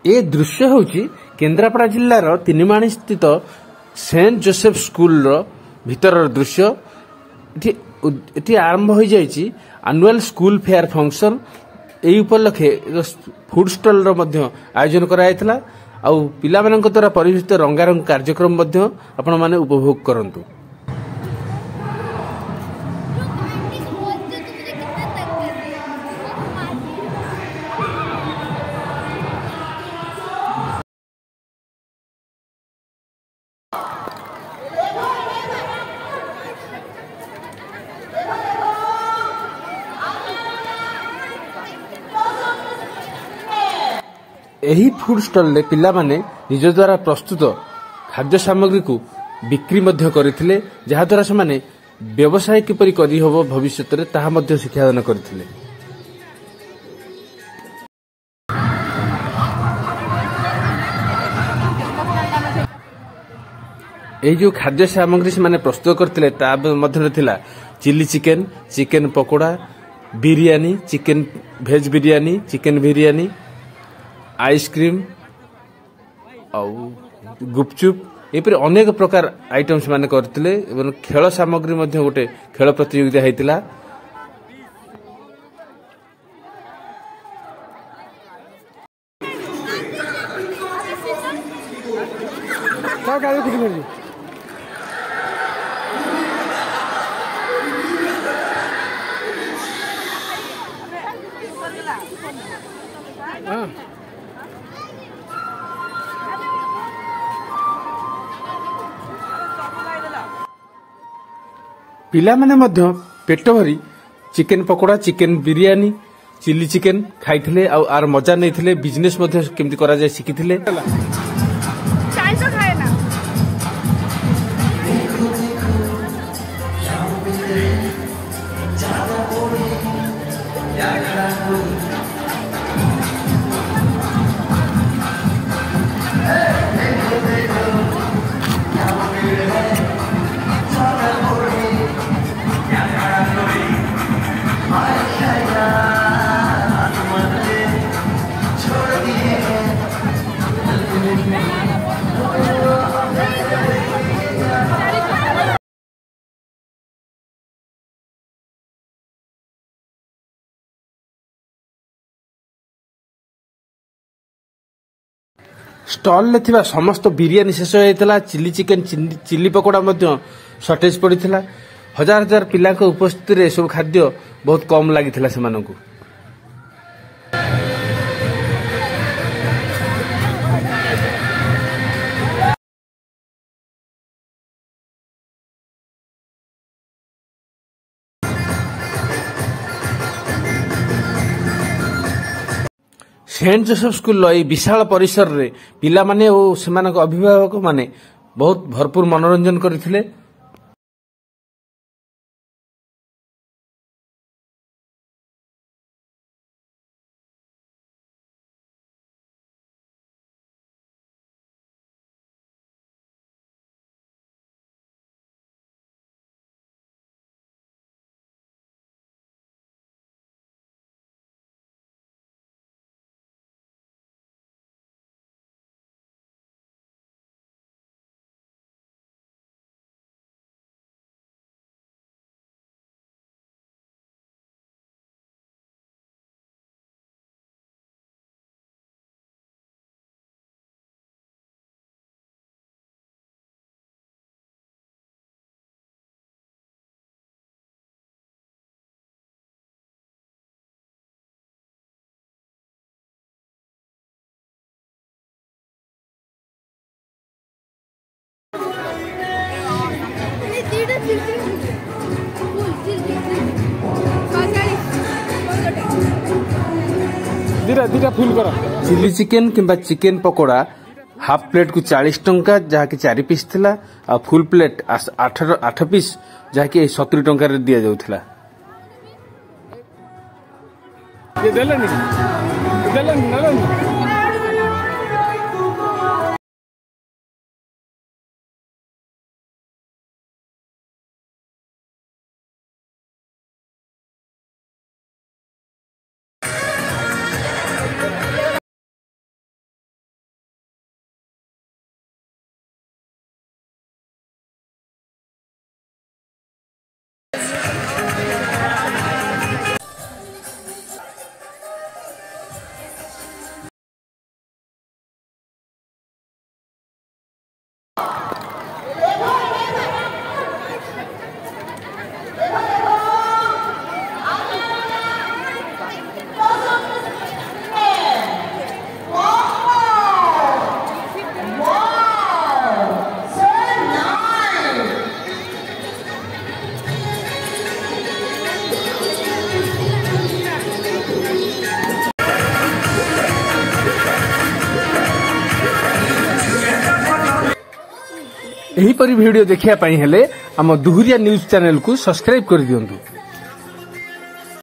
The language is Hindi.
ए दृश्य होची केन्द्रापड़ा जिल्लार तिनिमाणी स्थित सेंट जोसेफ स्कूल भीतर दृश्य। एटी आरंभ हो जाइए एनुअल स्कूल फेयर फंक्शन। यही उपलक्षे फूड स्टल आयोजन कराइला आउ पिला मानक द्वारा परिवेशित रंगारंग कार्यक्रम आपण माने उपभोग करंतु। एही फूड स्टल ले पिला माने निज द्वारा प्रस्तुत खाद्य सामग्री को बिक्री मध्य करथिले, जहा द्वारा से माने व्यवसाय किपरि करी होबो भविष्य रे ताहा मध्य शिक्षादान करथिले। एही जो खाद्य सामग्री से माने प्रस्तुत करथिले ता मध्य थिला chilli chicken, chicken pakora, biryani, chicken भेज बिरयानी, चिकेन बिरयानी, आइसक्रीम आउ गुपचुप एपरि अनेक प्रकार आइटम्स माने करथिले। एवं खेल सामग्री मध्य गोटे खेल प्रतियोगिता हेतिला। पिला माने मध्य पेट भरी chicken pakora, chicken biryani, chilli chicken खाइथिले आ आर मजा नैथिले। बिजनेस मध्य केमति करा जाय सिखिथिले। स्टॉल ले थिबा समस्त बिरयानी शेष होइतला। चिली चिकेन, चिली पकोड़ा मध्य शॉर्टेज पड़िथिला। हजार हजार पिला को उपस्थिति रे सब खाद्य बहुत कम लागिथिला सेमानकु। सेंट जोसेफ स्कूल विशाल परिसर रे पिला माने और सेमानक अभिभावक माने बहुत भरपूर मनोरंजन करथिले। दीटा फुल कर चिली चिकेन किंबा चिकेन पकोड़ा हाफ प्लेट को 40 टंका, जहा कि 4 पीस थिला। आ फुल प्लेट 8 पीस, जहा कि 70 टंका रे दिया जाउथिला। ये देलन एहीपरि वीडियो देखिया पई हेले आम दुहुरिया न्यूज चैनल को सब्सक्राइब कर दियंतु।